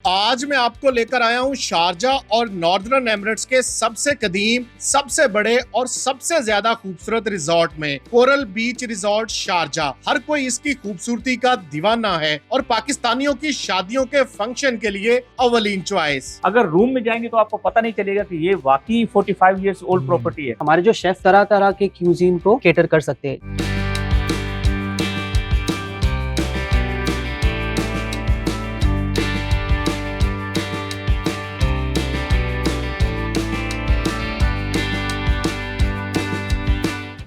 आज मैं आपको लेकर आया हूं शारजा और नॉर्दर्न एमिरेट्स के सबसे कदीम, सबसे बड़े और सबसे ज्यादा खूबसूरत रिजॉर्ट में, कोरल बीच रिजॉर्ट शारजा। हर कोई इसकी खूबसूरती का दीवाना है और पाकिस्तानियों की शादियों के फंक्शन के लिए अव्वलीन चॉइस। अगर रूम में जाएंगे तो आपको पता नहीं चलेगा कि ये वाकई 45 इयर्स ओल्ड प्रॉपर्टी है। हमारे जो शेफ तरह तरह के क्यूजीन को केटर कर सकते हैं।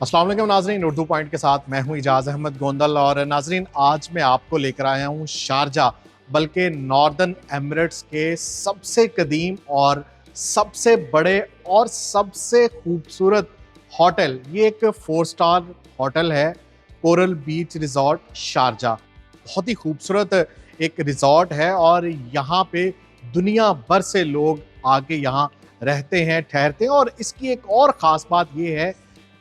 अस्सलाम वालेकुम नाजरीन, उर्दू पॉइंट के साथ मैं हूं इजाज़ अहमद गोंदल। और नाजरीन, आज मैं आपको लेकर आया हूं शारजा, बल्कि नॉर्दर्न एमिरेट्स के सबसे कदीम और सबसे बड़े और सबसे खूबसूरत होटल। ये एक 4 स्टार होटल है, कोरल बीच रिजॉर्ट शारजा। बहुत ही खूबसूरत एक रिजॉर्ट है और यहाँ पे दुनिया भर से लोग आके यहाँ रहते हैं, ठहरते हैं। और इसकी एक और ख़ास बात ये है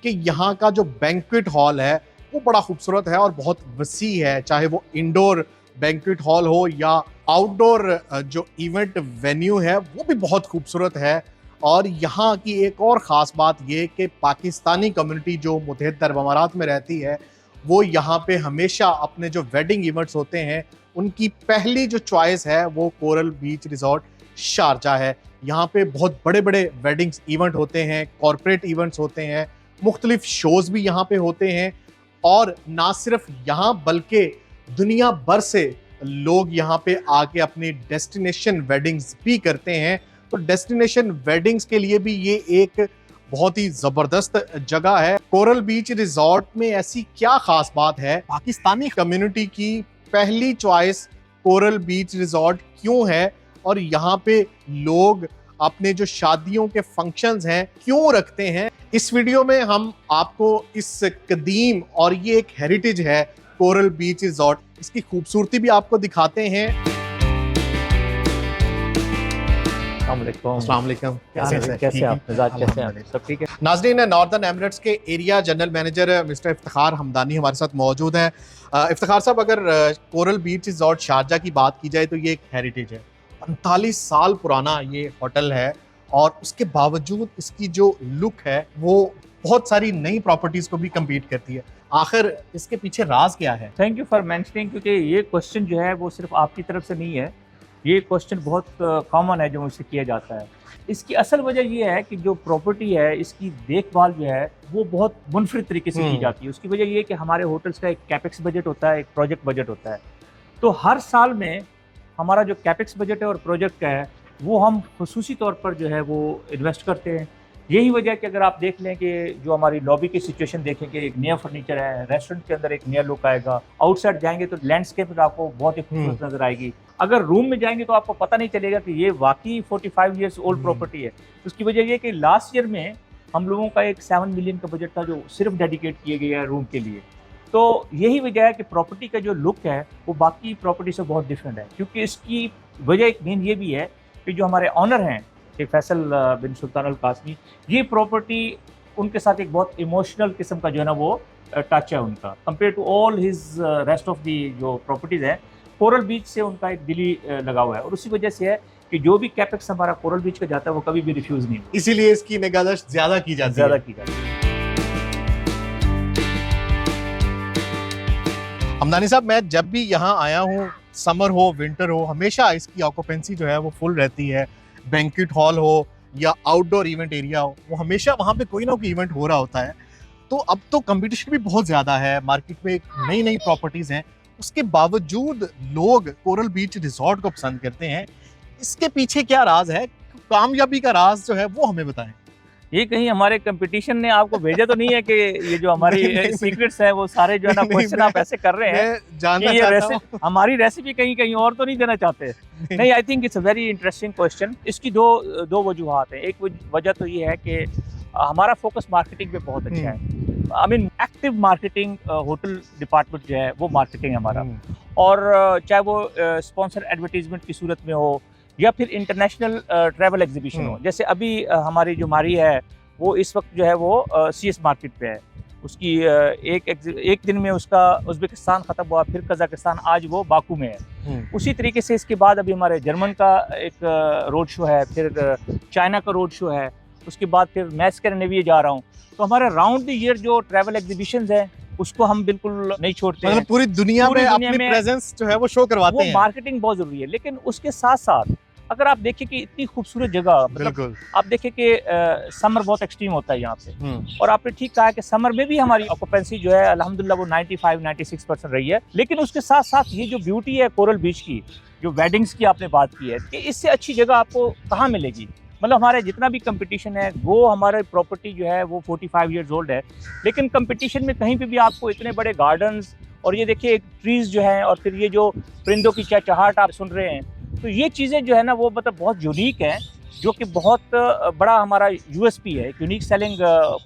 कि यहाँ का जो बैंक्वेट हॉल है वो बड़ा खूबसूरत है और बहुत वसी है, चाहे वो इंडोर बैंक्वेट हॉल हो या आउटडोर जो इवेंट वेन्यू है वो भी बहुत खूबसूरत है। और यहाँ की एक और ख़ास बात ये कि पाकिस्तानी कम्युनिटी जो मुत्तहिदा अरब अमारात में रहती है वो यहाँ पे हमेशा अपने जो वेडिंग इवेंट्स होते हैं उनकी पहली जो चॉइस है वो कोरल बीच रिजॉर्ट शारजा है। यहाँ पे बहुत बड़े बड़े वेडिंग्स इवेंट होते हैं, कॉरपोरेट इवेंट्स होते हैं, मुख्तलिफ शोज़ भी यहाँ पे होते हैं। और ना सिर्फ यहाँ बल्कि दुनिया भर से लोग यहाँ पे आके अपनी डेस्टिनेशन वेडिंग्स भी करते हैं। तो डेस्टिनेशन वेडिंग्स के लिए भी ये एक बहुत ही ज़बरदस्त जगह है। कोरल बीच रिजॉर्ट में ऐसी क्या ख़ास बात है, पाकिस्तानी कम्युनिटी की पहली चॉइस कोरल बीच रिजॉर्ट क्यों है, और यहाँ पे लोग अपने जो शादियों के फंक्शंस हैं क्यों रखते हैं, इस वीडियो में हम आपको इस कदीम और ये एक हेरिटेज है कोरल बीच रिजॉर्ट, इसकी खूबसूरती भी आपको दिखाते हैं। अस्सलाम वालेकुम, कैसे आप मिजाज, कैसे हैं सब ठीक है? नाज़रीन, नॉर्दर्न एमिरेट्स के area general manager mister Iftikhar Hamdani हमारे साथ मौजूद हैं। इफ्तिखार साहब, अगर कोरल बीच रिजॉर्ट शारजा की बात की जाए तो ये एक हेरिटेज है, 45 साल पुराना ये होटल है और उसके बावजूद इसकी जो लुक है वो बहुत सारी नई प्रॉपर्टीज को भी कम्पीट करती है। आखिर इसके पीछे राज क्या है? थैंक यू फॉर मेंशनिंग, क्योंकि ये क्वेश्चन जो है वो सिर्फ आपकी तरफ से नहीं है, ये क्वेश्चन बहुत कॉमन है जो मुझसे किया जाता है। इसकी असल वजह ये है कि जो प्रॉपर्टी है इसकी देखभाल जो है वो बहुत मुनफरिद तरीके से की जाती है। उसकी वजह ये है कि हमारे होटल्स का एक कैपेक्स बजट होता है, एक प्रोजेक्ट बजट होता है। तो हर साल में हमारा जो कैपेक्स बजट है और प्रोजेक्ट का है वो हम खुसूसी तौर पर जो है वो इन्वेस्ट करते हैं। यही वजह है कि अगर आप देख लें कि जो हमारी लॉबी की सिचुएशन देखें कि एक नया फर्नीचर है, रेस्टोरेंट के अंदर एक नया लुक आएगा, आउटसाइड जाएंगे तो लैंडस्केप आपको बहुत ही खूबसूरत नजर आएगी। अगर रूम में जाएंगे तो आपको पता नहीं चलेगा कि ये वाकई 45 इयर्स ओल्ड प्रॉपर्टी है। उसकी वजह ये कि लास्ट ईयर में हम लोगों का एक 7 मिलियन का बजट था जो सिर्फ डेडिकेट किया गया है रूम के लिए। तो यही वजह है कि प्रॉपर्टी का जो लुक है वो बाकी प्रॉपर्टी से बहुत डिफरेंट है, क्योंकि इसकी वजह एक मेन ये भी है कि जो हमारे ऑनर हैं शेख फैसल बिन सुल्तान अल कासमी, ये प्रॉपर्टी उनके साथ एक बहुत इमोशनल किस्म का जो है ना वो टच है उनका, compare to all his rest of the जो प्रॉपर्टीज़ हैं। कोरल बीच से उनका एक दिली लगाव है और उसी वजह से है कि जो भी कैपेक्स हमारा कोरल बीच का जाता है वो कभी भी रिफ्यूज़ नहीं होता, इसीलिए इसकी निगाहदाश्त ज़्यादा की जाती है। हमदानी साहब, मैं जब भी यहाँ आया हूँ, समर हो विंटर हो, हमेशा इसकी ऑक्यूपेंसी जो है वो फुल रहती है। बैंक्वेट हॉल हो या आउटडोर इवेंट एरिया हो, वो हमेशा वहाँ पे कोई ना कोई इवेंट हो रहा होता है। तो अब तो कंपटीशन भी बहुत ज़्यादा है, मार्केट में नई नई प्रॉपर्टीज़ हैं, उसके बावजूद लोग कोरल बीच रिजॉर्ट को पसंद करते हैं। इसके पीछे क्या राज है, कामयाबी का राज जो है वो हमें बताएं। ये कहीं हमारे कंपटीशन ने आपको भेजा तो नहीं है कि ये जो हमारी सीक्रेट्स है वो सारे जो है ना क्वेश्चन आप ऐसे कर रहे हैं जानना कि ये चाहता हूं। हमारी रेसिपी कहीं कहीं और तो नहीं देना चाहते? नहीं, I think it's a very interesting question. इसकी दो वजूहात हैं। एक वजह तो ये है कि हमारा फोकस मार्केटिंग पे बहुत अच्छा है। I mean active marketing, hotel department जो है वो मार्केटिंग है हमारा। और चाहे वो स्पॉन्सर एडवर्टीजमेंट की सूरत में हो या फिर इंटरनेशनल ट्रैवल एग्जीबिशन हो। जैसे अभी हमारी जो मारी है वो इस वक्त जो है वो CS मार्केट पे है। उसकी एक दिन में उसका उज़्बेकिस्तान ख़त्म हुआ, फिर कज़ाकिस्तान, आज वो बाकू में है। उसी तरीके से इसके बाद अभी हमारे जर्मन का एक रोड शो है, फिर चाइना का रोड शो है, उसके बाद फिर मैं स्कैंडिनेविया जा रहा हूँ। तो हमारे राउंड द ईयर जो ट्रैवल एग्जीबिशंस हैं उसको हम बिल्कुल नहीं छोड़ते हैं। मतलब पूरी दुनिया में अपनी प्रेजेंस जो है वो शो करवाते हैं। मार्केटिंग बहुत ज़रूरी है, लेकिन उसके साथ साथ अगर आप देखें कि इतनी खूबसूरत जगह, मतलब आप देखें कि समर बहुत एक्सट्रीम होता है यहाँ पे, और आपने ठीक कहा कि समर में भी हमारी ऑक्यूपेंसी जो है अल्हम्दुलिल्लाह वो 95-96% रही है। लेकिन उसके साथ साथ ये जो ब्यूटी है कोरल बीच की, जो वेडिंग्स की आपने बात की है, कि इससे अच्छी जगह आपको कहाँ मिलेगी। मतलब हमारे जितना भी कंपटीशन है, वो हमारे प्रॉपर्टी जो है वो 45 ईयर्स ओल्ड है, लेकिन कंपटीशन में कहीं पे भी आपको इतने बड़े गार्डन्स, और ये देखिए ट्रीज़ जो हैं, और फिर ये जो परिंदों की चहचहाहट आप सुन रहे हैं, तो ये चीज़ें जो है ना वो मतलब बहुत यूनिक हैं, जो कि बहुत बड़ा हमारा यूएसपी है, एक यूनिक सेलिंग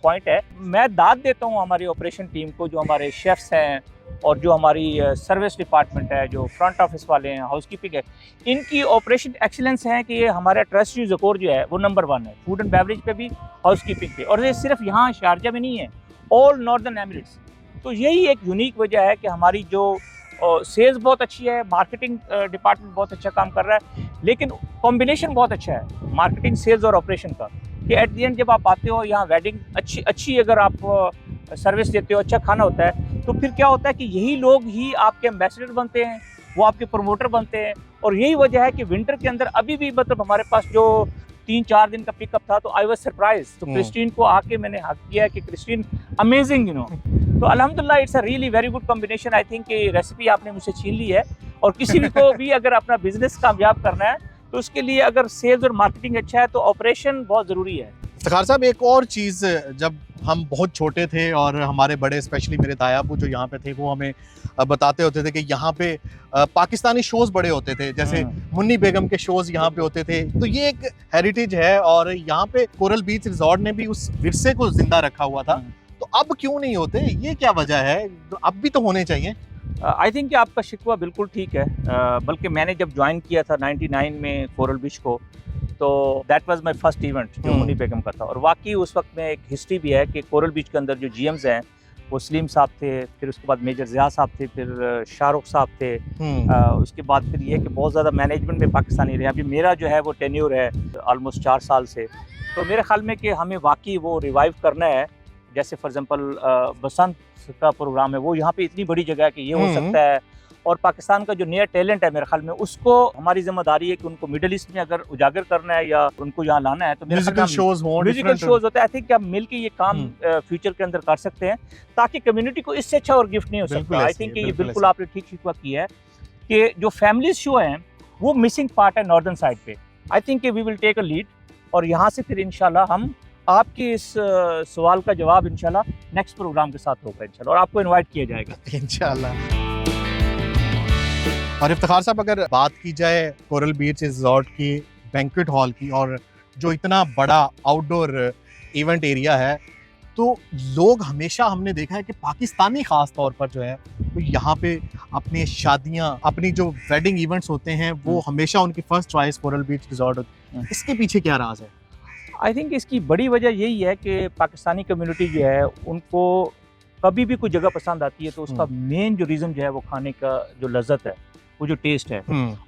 पॉइंट है। मैं दाद देता हूँ हमारी ऑपरेशन टीम को, जो हमारे शेफ्स हैं और जो हमारी सर्विस डिपार्टमेंट है, जो फ्रंट ऑफिस वाले हैं, हाउसकीपिंग है, इनकी ऑपरेशन एक्सीलेंस है कि ये हमारा ट्रस्टी ज़कोर जो है वो नंबर 1 है, फूड एंड बेवरेज पे भी, हाउसकीपिंग पे, और ये सिर्फ यहाँ शारजा में नहीं है, ऑल नॉर्दर्न एमिरेट्स। तो यही एक यूनिक वजह है कि हमारी जो सेल्स बहुत अच्छी है, मार्केटिंग डिपार्टमेंट बहुत अच्छा काम कर रहा है, लेकिन कॉम्बिनेशन बहुत अच्छा है मार्केटिंग, सेल्स और ऑपरेशन का, कि एट द एंड जब आप आते हो यहाँ वेडिंग अच्छी अगर आप सर्विस देते हो, अच्छा खाना होता है, तो फिर क्या होता है कि यही लोग ही आपके एम्बेसडर बनते हैं, वो आपके प्रमोटर बनते हैं। और यही वजह है कि विंटर के अंदर अभी भी मतलब हमारे पास जो 3-4 दिन का पिकअप था, तो आई वाज सरप्राइज। तो क्रिस्टीन को आके मैंने हक किया कि क्रिस्टीन अमेजिंग, यू नो। तो अल्हम्दुलिल्लाह it's a really very good combination. I think कि रेसिपी आपने मुझसे छीन ली है, और किसी भी को भी अगर अपना बिजनेस कामयाब करना है तो उसके लिए अगर सेल्स और मार्केटिंग अच्छा है तो ऑपरेशन बहुत ज़रूरी है। इफ्तिखार साहब, एक और चीज़, जब हम बहुत छोटे थे और हमारे बड़े, स्पेशली मेरे तायाबू जो यहाँ पे थे, वो हमें बताते होते थे कि यहाँ पे पाकिस्तानी शोज़ बड़े होते थे, जैसे मुन्नी बेगम के शोज़ यहाँ पे होते थे। तो ये एक हेरिटेज है, और यहाँ पे कोरल बीच रिजॉर्ट ने भी उस विरसे को जिंदा रखा हुआ था। तो अब क्यों नहीं होते, ये क्या वजह है? तो अब भी तो होने चाहिए। आई थिंक कि आपका शिकवा बिल्कुल ठीक है, बल्कि मैंने जब ज्वाइन किया था 99 में कोरल बीच को, तो that was my first event जो मुन्नी बेगम का था। और वाकई उस वक्त में एक हिस्ट्री भी है कि कोरल बीच के अंदर जो जीएम्स हैं वो सलीम साहब थे, फिर उसके बाद मेजर ज़िया साहब थे, फिर शाहरुख साहब थे, उसके बाद फिर ये कि बहुत ज़्यादा मैनेजमेंट में पाकिस्तानी रहे। अभी मेरा जो है वो टेन्योर है ऑलमोस्ट 4 साल से। तो मेरे ख्याल में कि हमें वाकई वो रिवाइव करना है। जैसे फॉर एग्जांपल बसंत का प्रोग्राम है, वो यहाँ पे इतनी बड़ी जगह है कि ये हो सकता है। और पाकिस्तान का जो नया टैलेंट है मेरे ख्याल में, उसको हमारी जिम्मेदारी है कि उनको मिडिल ईस्ट में अगर उजागर करना है या उनको यहाँ लाना है, तो म्यूजिकल शोज होते हैं। आई थिंक कि आप मिलकर ये काम फ्यूचर के अंदर कर सकते हैं, ताकि कम्युनिटी को इससे अच्छा और गिफ्ट नहीं हो सकता। आई थिंक ये बिल्कुल आपने ठीक शिकवा किया है कि जो फैमिली शो हैं वो मिसिंग पार्ट है नॉर्दर्न साइड पे। I think we will take a lead, और यहाँ से फिर इंशाल्लाह हम आपके इस सवाल का जवाब इंशाल्लाह नेक्स्ट प्रोग्राम के साथ होगा इंशाल्लाह, और आपको इनवाइट किया जाएगा इंशाल्लाह। और इफ्तिखार साहब, अगर बात की जाए कोरल बीच रिजॉर्ट की बैंक्वेट हॉल की, और जो इतना बड़ा आउटडोर इवेंट एरिया है, तो लोग हमेशा, हमने देखा है कि पाकिस्तानी ख़ास तौर पर जो है तो यहाँ पे अपनी शादियाँ, अपनी जो वेडिंग इवेंट्स होते हैं, वो हमेशा उनकी first choice coral beach resort होती है। इसके पीछे क्या राज है? आई थिंक इसकी बड़ी वजह यही है कि पाकिस्तानी कम्युनिटी जो है उनको कभी भी कोई जगह पसंद आती है तो उसका मेन जो रीज़न जो है वो खाने का जो लज्जत है, वो जो टेस्ट है।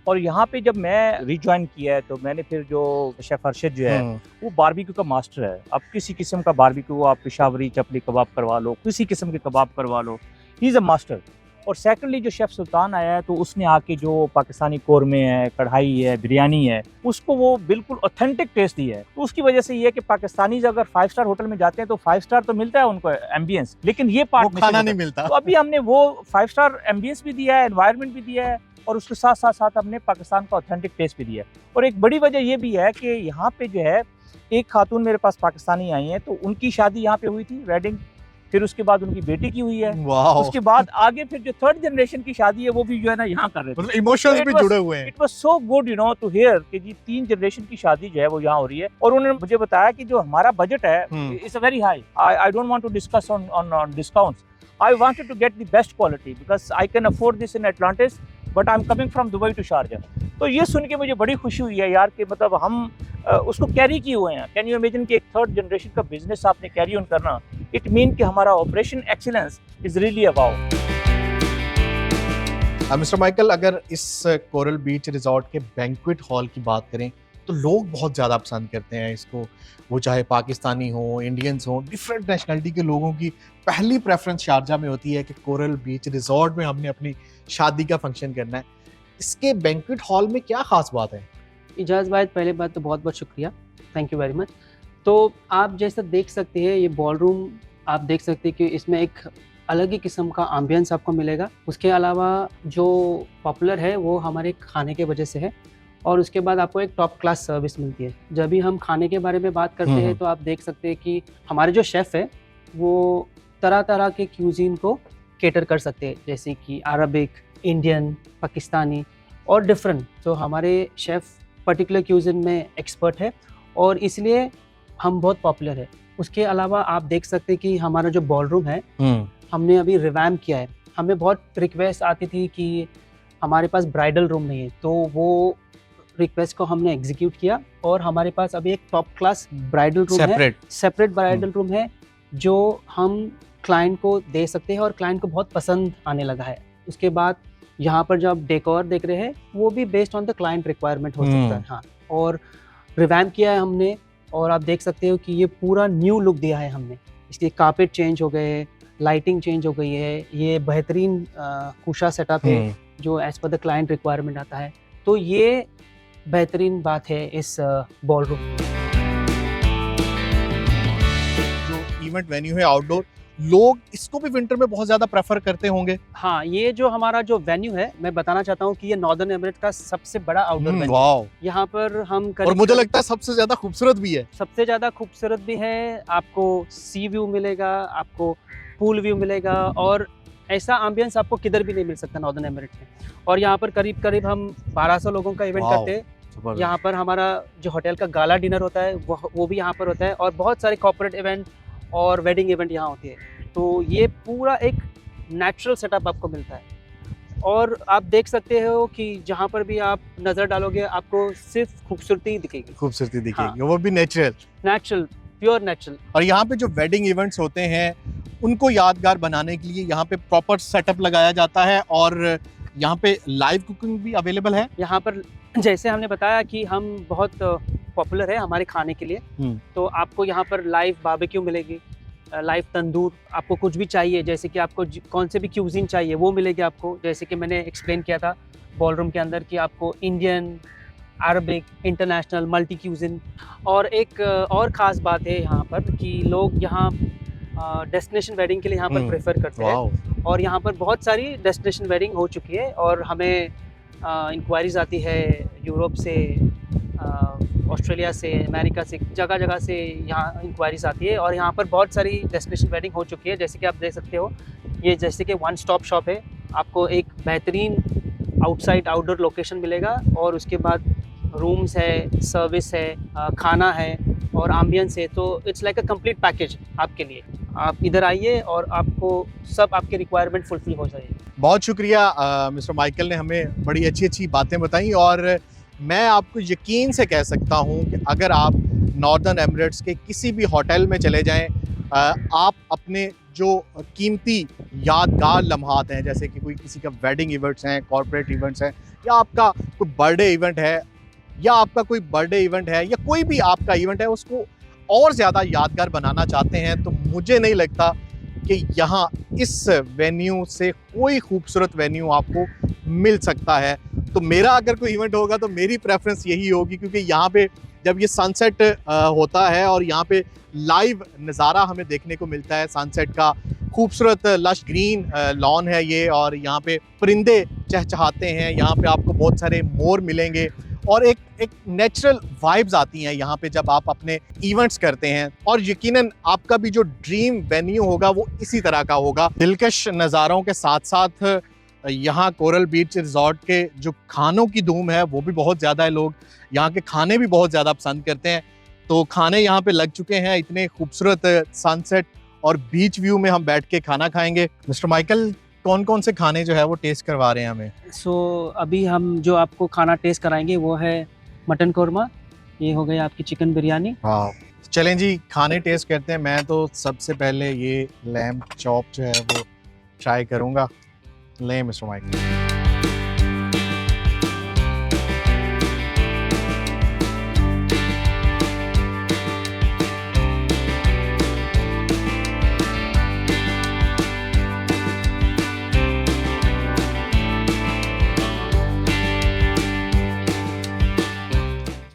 और यहाँ पे जब मैं रिज्वाइन किया है तो मैंने फिर जो शेफ अरशद जो है वो बारबेक्यू का मास्टर है। अब किसी किस्म का बारबेक्यू, आप पेशावरी चपली कबाब करवा लो, किसी किस्म के कबाब करवा लो, ही इज़ अ मास्टर। और सेकंडली जो शेफ़ सुल्तान आया है तो उसने आके जो पाकिस्तानी कौरमे है, कढ़ाई है, बिरयानी है, उसको वो बिल्कुल ऑथेंटिक टेस्ट दी है। तो उसकी वजह से ये है कि पाकिस्तानी अगर 5 स्टार होटल में जाते हैं तो 5 स्टार तो मिलता है उनको एम्बियंस, लेकिन ये पार्ट खाना नहीं मिलता। तो अभी हमने वो 5 स्टार एम्बियंस भी दिया है, एनवायरनमेंट भी दिया है, और उसके साथ साथ हमने पाकिस्तान का ऑथेंटिक टेस्ट भी दिया है। और एक बड़ी वजह ये भी है कि यहाँ पे जो है एक खातून मेरे पास पाकिस्तानी आई हैं, तो उनकी शादी यहाँ पे हुई थी, वेडिंग, फिर उसके बाद उनकी बेटी की हुई है, उसके बाद आगे फिर जो 3rd जनरेशन की शादी है वो भी जो है ना यहाँ कर रहे थे। मतलब इमोशंस भी जुड़े हुए हैं। It was so good you know to hear कि जी 3 जनरेशन की शादी जो है वो यहाँ हो रही है। और उन्होंने मुझे बताया कि जो हमारा बजट है it's a very high. I don't want to discuss on discounts. I wanted to get the best quality because I can afford this in Atlantis, but I am coming from Dubai to Sharjah. तो ये सुन के मुझे बड़ी खुशी हुई है यार कि मतलब हम उसको कैरी किए हुए हैं। कैन यू इमेजिन कि एक 3rd जनरेशन का बिजनेस आपने कैरी ऑन करना, इट मीन कि हमारा operation excellence is really about. Mister Michael, अगर इस कोरल बीच रिजॉर्ट के बैंक्वेट हॉल की बात करें तो लोग बहुत ज़्यादा पसंद करते हैं इसको, वो चाहे पाकिस्तानी हो, इंडियंस हो, डिफरेंट नेशनलिटी के लोगों की पहली प्रेफरेंस शारजा में होती है कि कोरल बीच रिजॉर्ट में हमने अपनी शादी का फंक्शन करना है। इसके बैंक्वेट हॉल में क्या खास बात है? इजाज़ भाई, पहले बात तो बहुत बहुत शुक्रिया, थैंक यू वेरी मच। तो आप जैसा देख सकते हैं, ये बॉल रूम आप देख सकते हैं कि इसमें एक अलग ही किस्म का एम्बियंस आपको मिलेगा। उसके अलावा जो पॉपुलर है वो हमारे खाने के वजह से है, और उसके बाद आपको एक टॉप क्लास सर्विस मिलती है। जब भी हम खाने के बारे में बात करते हैं तो आप देख सकते हैं कि हमारे जो शेफ़ है वो तरह तरह के क्यूजीन को केटर कर सकते हैं, जैसे कि अरबिक, इंडियन, पाकिस्तानी और डिफरेंट। तो हमारे शेफ़ पर्टिकुलर क्यूजिन में एक्सपर्ट है और इसलिए हम बहुत पॉपुलर है। उसके अलावा आप देख सकते हैं कि हमारा जो बॉल रूम है हमने अभी रिवैम्प किया है। हमें बहुत रिक्वेस्ट आती थी कि हमारे पास ब्राइडल रूम नहीं है, तो वो रिक्वेस्ट को हमने एग्जीक्यूट किया और हमारे पास अभी एक टॉप क्लास ब्राइडल रूम है, सेपरेट ब्राइडल रूम है, जो हम क्लाइंट को दे सकते हैं और क्लाइंट को बहुत पसंद आने लगा है। उसके बाद यहाँ पर जो आप डेकोर देख रहे हैं वो भी based on the client requirement हो सकता है। हाँ, और रिवैम्प किया है हमने, और आप देख सकते हो कि ये पूरा न्यू लुक दिया है हमने। इसके कारपेट चेंज हो गए, लाइटिंग चेंज हो गई है, ये बेहतरीन कुशा सेटअप है जो as per the client requirement आता है। तो ये बेहतरीन बात है इस बॉल रूम। जो इवेंट वेन्यू है आउटडोर, लोग इसको भी विंटर में बहुत ज्यादा प्रेफर करते होंगे। हाँ, ये जो हमारा जो वेन्यू है, मैं बताना चाहता हूँ कि ये नॉर्दर्न एमिरेट्स का सबसे बड़ा आउटडोर वेन्यू है। यहाँ पर हम और मुझे लगता है सबसे ज्यादा खूबसूरत भी है। सबसे ज्यादा खूबसूरत भी है। आपको सी व्यू मिलेगा, आपको पूल व्यू मिलेगा, और ऐसा एम्बियंस आपको किधर भी नहीं मिल सकता नॉर्दर्न एमिरेट्स में। और यहाँ पर करीब करीब हम 1200 लोगों का इवेंट करते हैं। यहाँ पर हमारा जो होटल का गाला डिनर होता है वो भी यहाँ पर होता है, और बहुत सारे कॉर्पोरेट इवेंट और वेडिंग इवेंट यहाँ होती है। तो ये पूरा एक नेचुरल सेटअप आपको मिलता है, और आप देख सकते हो कि जहाँ पर भी आप नज़र डालोगे आपको सिर्फ खूबसूरती ही दिखेगी। खूबसूरती दिखेगी, वो भी नेचुरल, प्योर नेचुरल। और यहाँ पे जो वेडिंग इवेंट्स होते हैं उनको यादगार बनाने के लिए यहाँ पे प्रॉपर सेटअप लगाया जाता है, और यहाँ पे लाइव कुकिंग भी अवेलेबल है। यहाँ पर जैसे हमने बताया कि हम बहुत पॉपुलर है हमारे खाने के लिए, तो आपको यहाँ पर लाइव बारबेक्यू मिलेगी, लाइव तंदूर, आपको कुछ भी चाहिए, जैसे कि आपको कौन से भी क्यूजीन चाहिए वो मिलेगी आपको। जैसे कि मैंने एक्सप्लेन किया था बॉल रूम के अंदर कि आपको Indian, Arabic, international, multi cuisine. और एक और ख़ास बात है यहाँ पर कि लोग यहाँ डेस्टिनेशन वेडिंग के लिए यहाँ पर प्रेफर करते हैं, और यहाँ पर बहुत सारी डेस्टिनेशन वेडिंग हो चुकी है, और हमें इंक्वायरीज आती है यूरोप से, ऑस्ट्रेलिया से, अमेरिका से, जगह जगह से यहाँ इंक्वायरीज आती है, और यहाँ पर बहुत सारी डेस्टिनेशन वेडिंग हो चुकी है। जैसे कि आप देख सकते हो, ये जैसे कि वन स्टॉप शॉप है, आपको एक बेहतरीन आउटसाइड आउटडोर लोकेशन मिलेगा, और उसके बाद रूम्स है, सर्विस है, खाना है और एम्बियंस है। तो it's like a complete package आपके लिए। आप इधर आइए और आपको सब आपके रिक्वायरमेंट फुलफिल हो जाएगी। बहुत शुक्रिया मिस्टर माइकल ने हमें बड़ी अच्छी अच्छी बातें बताई, और मैं आपको यकीन से कह सकता हूं कि अगर आप नॉर्दर्न एमिरेट्स के किसी भी होटल में चले जाएं, आप अपने जो कीमती यादगार लम्हात हैं, जैसे कि कोई किसी का वेडिंग इवेंट्स हैं, कॉर्पोरेट इवेंट्स हैं, या आपका कोई बर्थडे इवेंट है, या कोई भी आपका इवेंट है, उसको और ज़्यादा यादगार बनाना चाहते हैं, तो मुझे नहीं लगता कि यहाँ इस वेन्यू से कोई खूबसूरत वेन्यू आपको मिल सकता है। तो मेरा अगर कोई इवेंट होगा तो मेरी प्रेफरेंस यही होगी, क्योंकि यहाँ पे जब ये सनसेट होता है और यहाँ पे लाइव नज़ारा हमें देखने को मिलता है सनसेट का, खूबसूरत लश ग्रीन लॉन है ये, और यहाँ पे परिंदे चहचहाते हैं, यहाँ पे आपको बहुत सारे मोर मिलेंगे, और एक नेचुरल वाइब्स आती हैं यहाँ पे जब आप अपने इवेंट्स करते हैं। और यकीनन आपका भी जो ड्रीम वेन्यू होगा वो इसी तरह का होगा। दिलकश नज़ारों के साथ साथ यहाँ कोरल बीच रिजॉर्ट के जो खानों की धूम है वो भी बहुत ज़्यादा है, लोग यहाँ के खाने भी बहुत ज़्यादा पसंद करते हैं। तो खाने यहाँ पे लग चुके हैं, इतने खूबसूरत सनसेट और बीच व्यू में हम बैठ के खाना खाएंगे। मिस्टर माइकल, कौन कौन से खाने जो है वो टेस्ट करवा रहे हैं हमें? अभी हम जो आपको खाना टेस्ट कराएंगे वो है मटन कौरमा, ये हो गई आपकी चिकन बिरयानी, चलें जी, खाने टेस्ट करते हैं। मैं तो सबसे पहले ये लैम्ब चॉप जो है वो ट्राई करूँगा। लें मिस्टर माइक।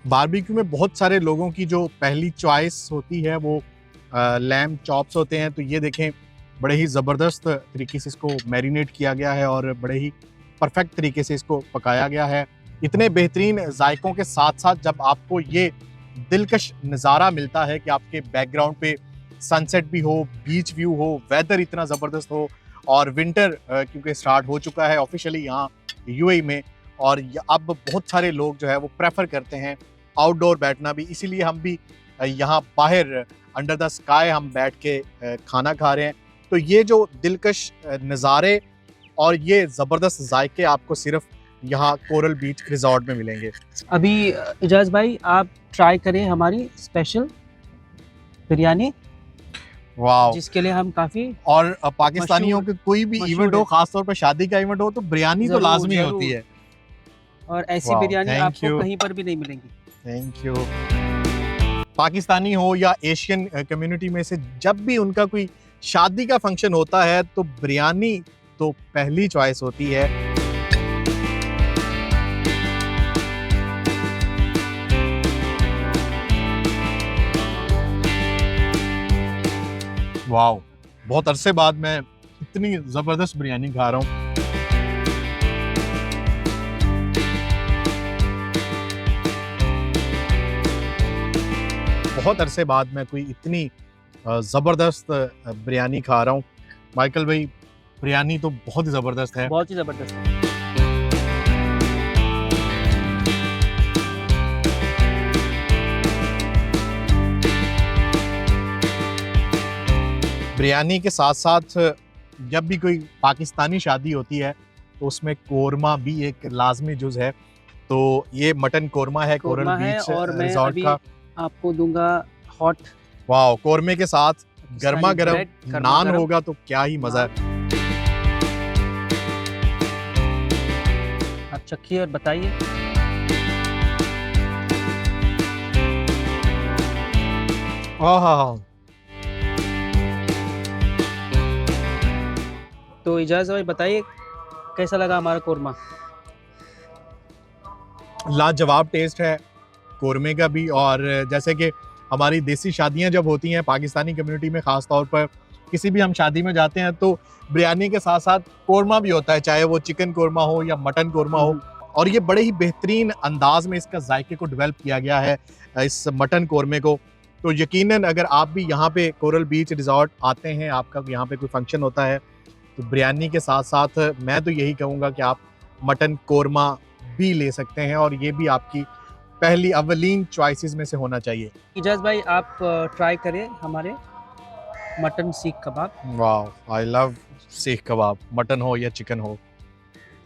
बारबेक्यू में बहुत सारे लोगों की जो पहली चॉइस होती है वो लैम्ब चॉप्स होते हैं। तो ये देखें, बड़े ही ज़बरदस्त तरीके से इसको मैरिनेट किया गया है और बड़े ही परफेक्ट तरीके से इसको पकाया गया है। इतने बेहतरीन जायकों के साथ साथ जब आपको ये दिलकश नज़ारा मिलता है कि आपके बैकग्राउंड पे सनसेट भी हो, बीच व्यू हो, वेदर इतना ज़बरदस्त हो और विंटर क्योंकि स्टार्ट हो चुका है ऑफिशियली यहाँ यूएई में, और अब बहुत सारे लोग जो है वो प्रेफर करते हैं आउटडोर बैठना भी, इसीलिए हम भी यहाँ बाहर अंडर द स्काई हम बैठ के खाना खा रहे हैं। तो ये जो दिलकश नज़ारे और ये ज़बरदस्त जायके आपको सिर्फ यहाँ कोरल बीच रिजॉर्ट में मिलेंगे। अभी इजाज भाई आप ट्राई करें हमारी स्पेशल बिरयानी, वाह, जिसके लिए हम काफ़ी और पाकिस्तानियों के कोई भी इवेंट हो, खासतौर पर शादी का इवेंट हो, तो बिरयानी तो लाजमी होती है। और ऐसी वाह, बिरयानी thank आपको you। कहीं पर भी नहीं मिलेंगी। Thank you. पाकिस्तानी हो या एशियन कम्युनिटी में से जब भी उनका कोई शादी का फंक्शन होता है तो बिरयानी तो पहली चॉइस होती है। वाह, बहुत अरसे बाद मैं इतनी जबरदस्त बिरयानी खा रहा हूँ। बहुत अरसे बाद मैं कोई इतनी ज़बरदस्त बिरयानी खा रहा हूँ। माइकल भाई, बिरयानी तो बहुत ही ज़बरदस्त है। बहुत ही ज़बरदस्त है। बिरयानी के साथ साथ जब भी कोई पाकिस्तानी शादी होती है तो उसमें कोरमा भी एक लाजमी जुज़ है। तो ये मटन कोरमा है कोरल बीच और मैं रिजॉर्ट अभी का। आपको दूंगा हॉट। वाह, कोरमे के साथ गर्मा गर्म ब्रेड, नान गर्मा-गर्म होगा तो क्या ही मजा है। आप चखिए और बताइए। आहा, तो इजाज़ भाई बताइए कैसा लगा हमारा कोरमा। लाजवाब टेस्ट है कोरमे का भी। और जैसे कि हमारी देसी शादियां जब होती हैं पाकिस्तानी कम्युनिटी में, ख़ास तौर पर किसी भी हम शादी में जाते हैं तो बिरयानी के साथ साथ कोरमा भी होता है, चाहे वो चिकन कोरमा हो या मटन कोरमा हो। और ये बड़े ही बेहतरीन अंदाज में इसका जायके को डेवलप किया गया है इस मटन कोरमे को। तो यकीनन अगर आप भी यहाँ पे कोरल बीच रिजॉर्ट आते हैं, आपका यहाँ पे कोई फंक्शन होता है, तो बिरयानी के साथ साथ मैं तो यही कहूँगा कि आप मटन कोरमा भी ले सकते हैं और ये भी आपकी पहली अवलीन चॉइसेस में से होना चाहिए। इजाज़ भाई आप ट्राई करें हमारे मटन सीख कबाब। वाह, आई लव सीख कबाब, मटन हो या चिकन हो।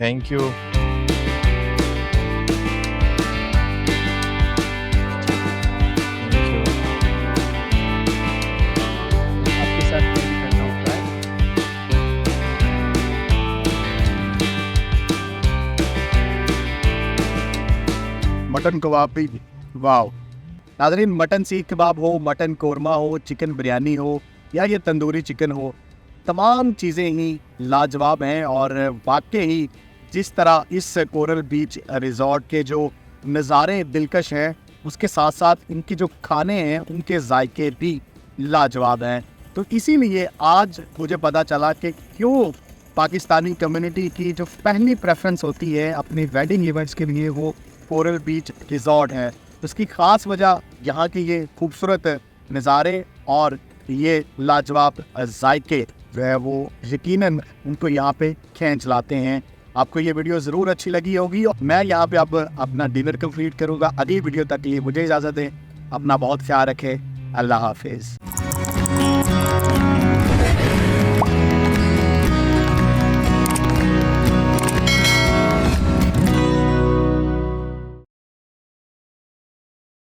Thank you. आपके साथ मैं भी करता हूँ ट्राई। मटन कबाब भी, वाह। नाज़रीन, मटन सीख कबाब हो, मटन कोरमा हो, चिकन बिरयानी हो या ये तंदूरी चिकन हो, तमाम चीज़ें ही लाजवाब हैं। और वाकई ही जिस तरह इस कोरल बीच रिजॉर्ट के जो नज़ारे दिलकश हैं, उसके साथ साथ इनके जो खाने हैं उनके जायके भी लाजवाब हैं। तो इसीलिए आज मुझे पता चला कि क्यों पाकिस्तानी कम्युनिटी की जो पहली प्रेफरेंस होती है अपनी वेडिंग इवेंट्स के लिए वो कोरल बीच रिजॉर्ट है। उसकी ख़ास वजह यहाँ के ये खूबसूरत नज़ारे और ये लाजवाब जायके जो है वो यकीनन उनको यहाँ पे खींच लाते हैं। आपको ये वीडियो ज़रूर अच्छी लगी होगी और मैं यहाँ पे अब अपना डिनर कंप्लीट करूँगा। अगली वीडियो तक के लिए मुझे इजाज़त दें। अपना बहुत ख्याल रखें। अल्लाह हाफिज़।